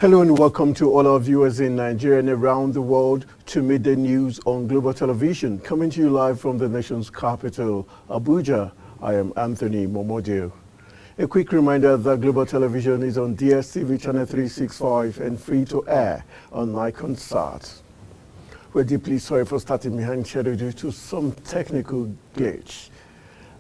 Hello and welcome to all our viewers in Nigeria and around the world to Midday News on Global Television, coming to you live from the nation's capital, Abuja. I am Anthony Momodio. A quick reminder that Global Television is on DSTV channel 365 and free to air on Niconsat. We're deeply sorry for starting behind schedule due to some technical glitch.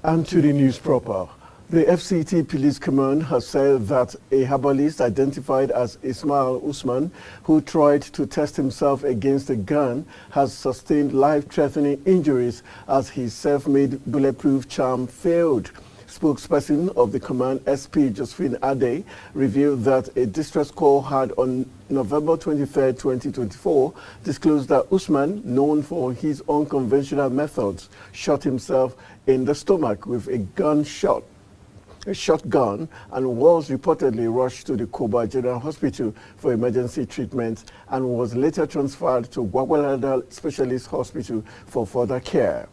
And to the news proper. The FCT Police Command has said that a herbalist identified as Ismail Usman, who tried to test himself against a gun, has sustained life-threatening injuries as his self-made bulletproof charm failed. Spokesperson of the command, SP Josephine Ade, revealed that a distress call had on November 23, 2024, disclosed that Usman, known for his unconventional methods, shot himself in the stomach with a shotgun, and was reportedly rushed to the Koba General Hospital for emergency treatment and was later transferred to Gwagwalada Specialist Hospital for further care.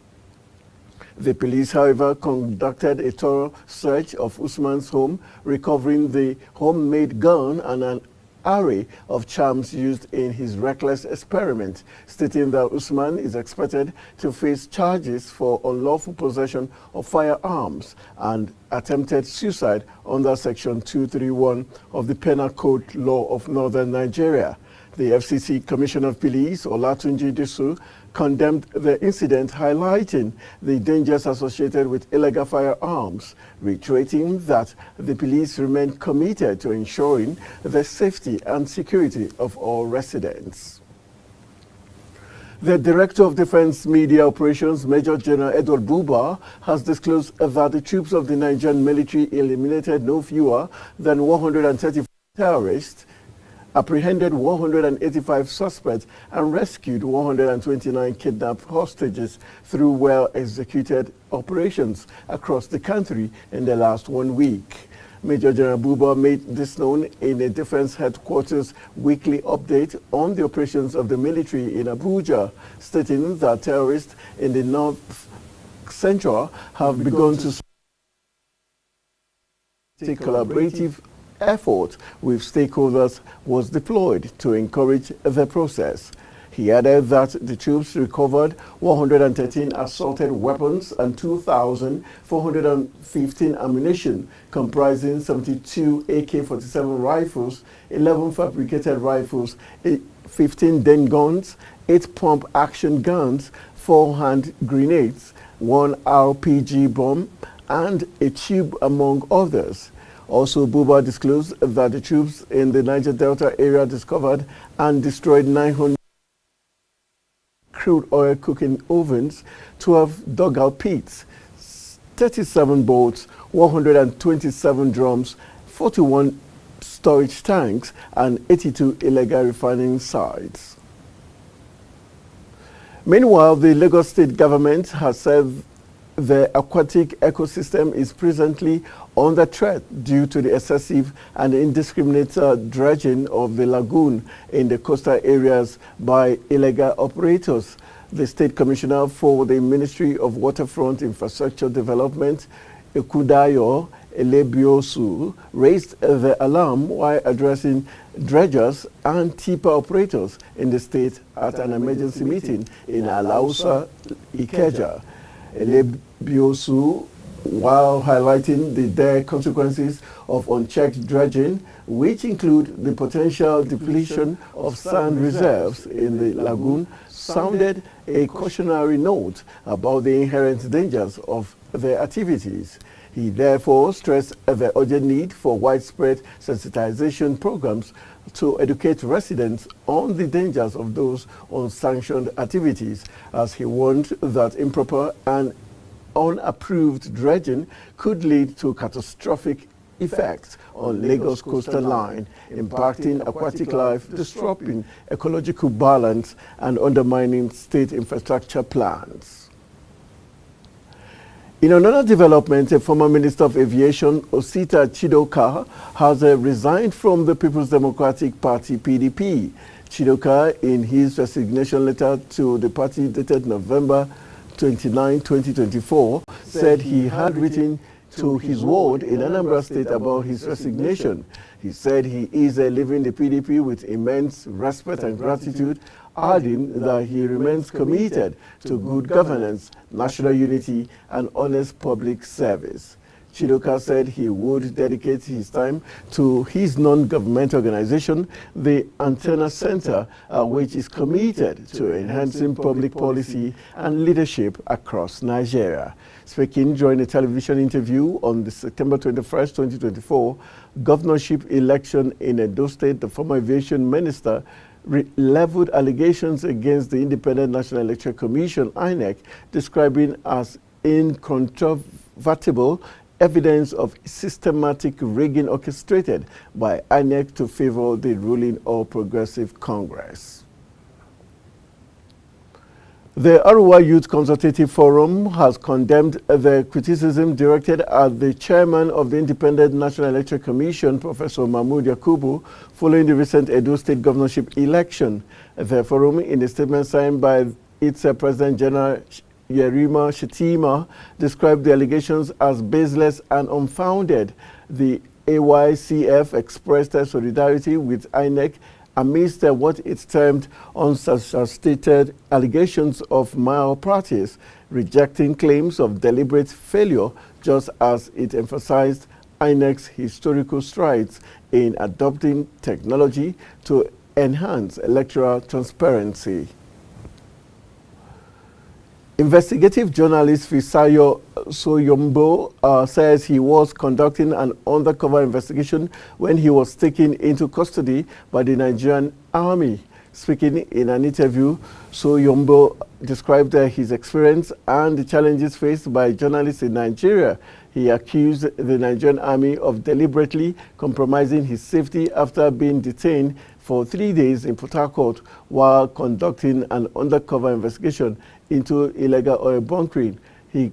The police, however, conducted a thorough search of Usman's home, recovering the homemade gun and an array of charms used in his reckless experiment, stating that Usman is expected to face charges for unlawful possession of firearms and attempted suicide under Section 231 of the Penal Code Law of Northern Nigeria. The FCC Commissioner of Police, Olatunji Disu, condemned the incident, highlighting the dangers associated with illegal firearms, reiterating that the police remain committed to ensuring the safety and security of all residents. The Director of Defense Media Operations, Major General Edward Buba, has disclosed that the troops of the Nigerian military eliminated no fewer than 135 terrorists, apprehended 185 suspects, and rescued 129 kidnapped hostages through well-executed operations across the country in the last 1 week. Major General Buba made this known in a Defense Headquarters weekly update on the operations of the military in Abuja, stating that terrorists in the North Central have begun to take collaborative effort with stakeholders was deployed to encourage the process. He added that the troops recovered 113 assaulted weapons and 2,415 ammunition, comprising 72 AK-47 rifles, 11 fabricated rifles, 15 den guns, 8 pump-action guns, 4 hand grenades, 1 RPG bomb, and a tube, among others. Also, Buba disclosed that the troops in the Niger Delta area discovered and destroyed 900 crude oil cooking ovens, 12 dugout pits, 37 boats, 127 drums, 41 storage tanks, and 82 illegal refining sites. Meanwhile, the Lagos State government has said the aquatic ecosystem is presently under threat due to the excessive and indiscriminate dredging of the lagoon in the coastal areas by illegal operators. The State Commissioner for the Ministry of Waterfront Infrastructure Development, Ekudayo Elebiosu, raised the alarm while addressing dredgers and tipper operators in the state at an emergency meeting in Alausa, Ikeja. Elebiosu, while highlighting the dire consequences of unchecked dredging, which include the potential depletion of sand reserves in the lagoon, sounded a cautionary note about the inherent dangers of their activities. He therefore stressed the urgent need for widespread sensitization programs to educate residents on the dangers of those unsanctioned activities, as he warned that improper and unapproved dredging could lead to catastrophic effects on Lagos coastal line, impacting aquatic life, disrupting ecological balance, and undermining state infrastructure plans. In another development, a former Minister of Aviation, Osita Chidoka, has resigned from the People's Democratic Party, PDP. Chidoka, in his resignation letter to the party dated November 29, 2024, said he had written to his ward in Anambra State about his resignation. He said he is leaving the PDP with immense respect and gratitude, adding that he remains committed to good governance, national unity, and honest public service. Chidoka said he would dedicate his time to his non-government organization, the Antenna Center, which is committed to enhancing public policy and leadership across Nigeria. Speaking during a television interview on the September 21st, 2024, governorship election in Edo State, the former aviation minister leveled allegations against the Independent National Electoral Commission, INEC, describing as incontrovertible evidence of systematic rigging orchestrated by INEC to favor the ruling All Progressive Congress. The Aruwa Youth Consultative Forum has condemned the criticism directed at the chairman of the Independent National Electoral Commission, Professor Mahmood Yakubu, following the recent Edo State governorship election. The forum, in a statement signed by its President General Yerima Shetima, described the allegations as baseless and unfounded. The AYCF expressed their solidarity with INEC amidst what it termed unsubstantiated allegations of malpractice, rejecting claims of deliberate failure, just as it emphasized INEC's historical strides in adopting technology to enhance electoral transparency. Investigative journalist Fisayo Soyombo says he was conducting an undercover investigation when he was taken into custody by the Nigerian army. Speaking in an interview, Soyombo described his experience and the challenges faced by journalists in Nigeria. He accused the Nigerian army of deliberately compromising his safety after being detained for 3 days in Port Harcourt while conducting an undercover investigation into illegal oil bunkering. He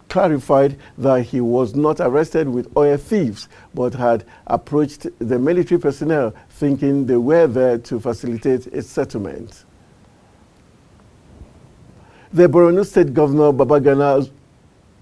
clarified that he was not arrested with oil thieves, but had approached the military personnel thinking they were there to facilitate a settlement. The Borno State Governor Babagana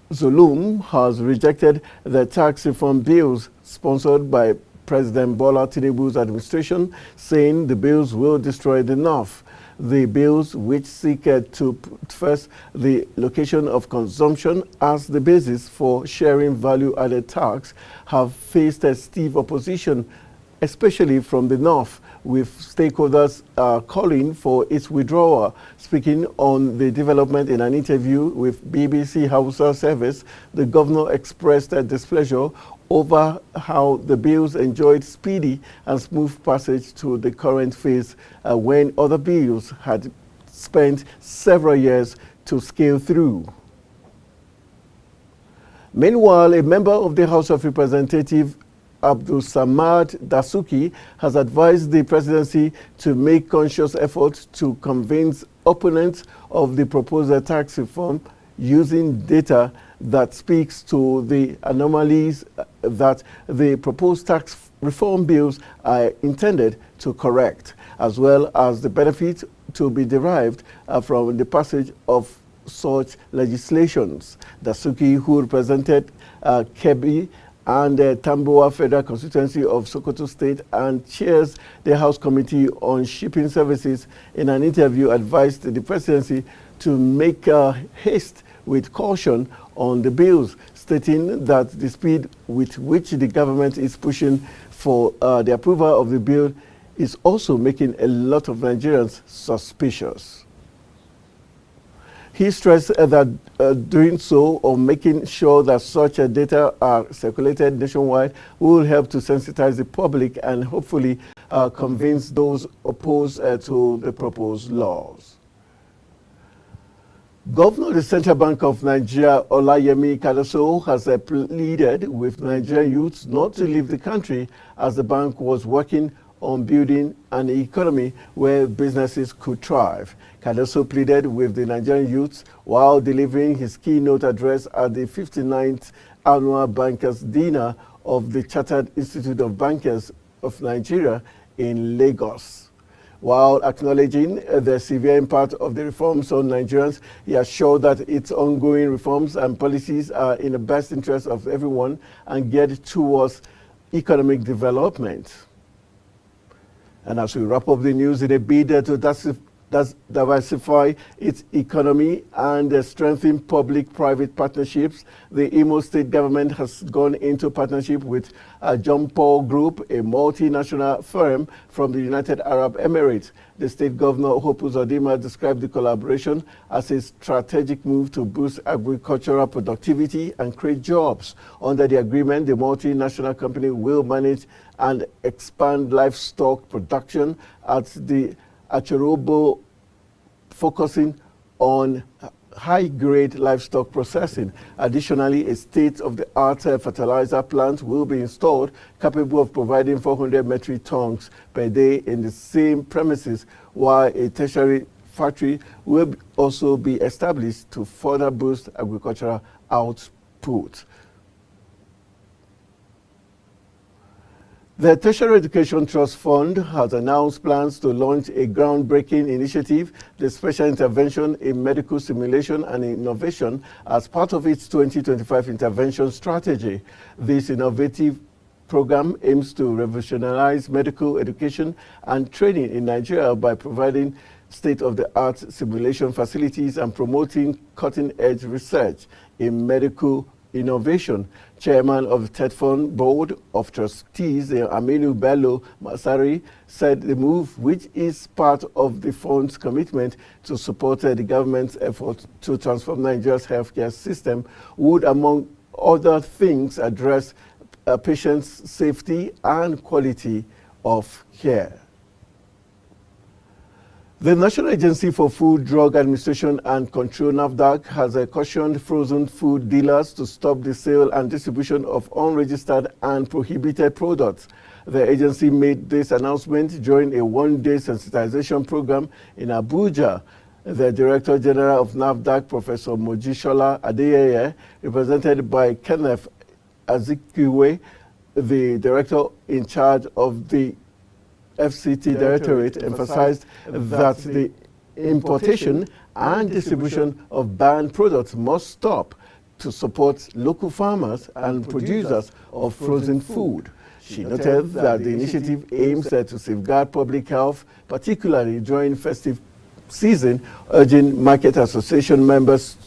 Zulum has rejected the tax reform bills sponsored by President Bola Tinubu's administration, saying the bills will destroy the North. The bills, which seek to put first the location of consumption as the basis for sharing value-added tax, have faced a stiff opposition, especially from the North, with stakeholders calling for its withdrawal. Speaking on the development in an interview with BBC Hausa Service, the governor expressed displeasure over how the bills enjoyed speedy and smooth passage to the current phase when other bills had spent several years to scale through. Meanwhile, a member of the House of Representatives, Abdul Samad Dasuki, has advised the presidency to make conscious efforts to convince opponents of the proposed tax reform using data that speaks to the anomalies that the proposed tax reform bills are intended to correct, as well as the benefit to be derived from the passage of such legislations. Dasuki, who represented Kebbi and Tambuwa Federal Constituency of Sokoto State and chairs the House Committee on Shipping Services, in an interview advised the presidency to make haste with caution on the bills, stating that the speed with which the government is pushing for the approval of the bill is also making a lot of Nigerians suspicious. He stressed that doing so, or making sure that such data are circulated nationwide, will help to sensitize the public and hopefully convince those opposed to the proposed laws. Governor of the Central Bank of Nigeria, Olayemi Kadaso, has pleaded with Nigerian youths not to leave the country as the bank was working on building an economy where businesses could thrive. Kadaso pleaded with the Nigerian youths while delivering his keynote address at the 59th Annual Bankers Dinner of the Chartered Institute of Bankers of Nigeria in Lagos. While acknowledging the severe impact of the reforms on Nigerians, he assured that its ongoing reforms and policies are in the best interest of everyone and geared towards economic development. And as we wrap up the news, in a bid to diversify its economy and strengthen public-private partnerships, the Imo State government has gone into partnership with John Paul Group, a multinational firm from the United Arab Emirates. The state governor, Hope Uzodinma, described the collaboration as a strategic move to boost agricultural productivity and create jobs. Under the agreement, the multinational company will manage and expand livestock production at the Acherobo, focusing on high-grade livestock processing. Additionally, a state-of-the-art fertilizer plant will be installed capable of providing 400 metric tons per day in the same premises, while a tertiary factory will also be established to further boost agricultural output. The Tertiary Education Trust Fund has announced plans to launch a groundbreaking initiative, the Special Intervention in Medical Simulation and Innovation, as part of its 2025 intervention strategy. This innovative program aims to revolutionize medical education and training in Nigeria by providing state-of-the-art simulation facilities and promoting cutting-edge research in medical innovation. Chairman of the TEDFund Board of Trustees, Aminu Bello Masari, said the move, which is part of the fund's commitment to support the government's effort to transform Nigeria's healthcare system, would, among other things, address patients' safety and quality of care. The National Agency for Food, Drug Administration and Control, NAFDAC, has cautioned frozen food dealers to stop the sale and distribution of unregistered and prohibited products. The agency made this announcement during a one-day sensitization program in Abuja. The Director General of NAFDAC, Professor Mojisola Adeyeye, represented by Kenneth Azikiwe, the Director in charge of the FCT Directorate, emphasized that the importation and distribution of banned products must stop to support local farmers and producers of frozen food. She noted that the initiative aims to safeguard public health, particularly during festive season, urging market association members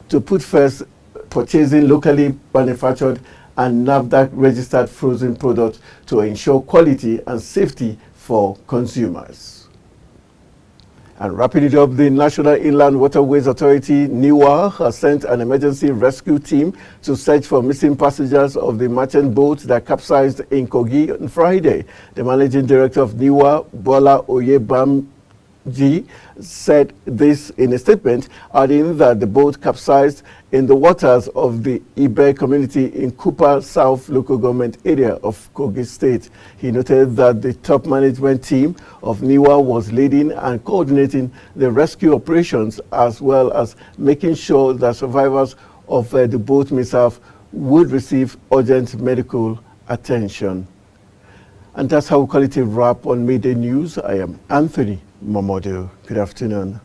to put first purchasing locally manufactured and NAFDAC-registered frozen products to ensure quality and safety for consumers. And wrapping it up, the National Inland Waterways Authority, NIWA, has sent an emergency rescue team to search for missing passengers of the merchant boat that capsized in Kogi on Friday. The managing director of NIWA, Bola Oyebamji, said this in a statement, adding that the boat capsized in the waters of the Ibe community in Kupa South local government area of Kogi State. He noted that the top management team of NIWA was leading and coordinating the rescue operations, as well as making sure that survivors of the boat mishap would receive urgent medical attention. And that's how we call it a wrap on Midday News. I am Anthony Momodu. Good afternoon.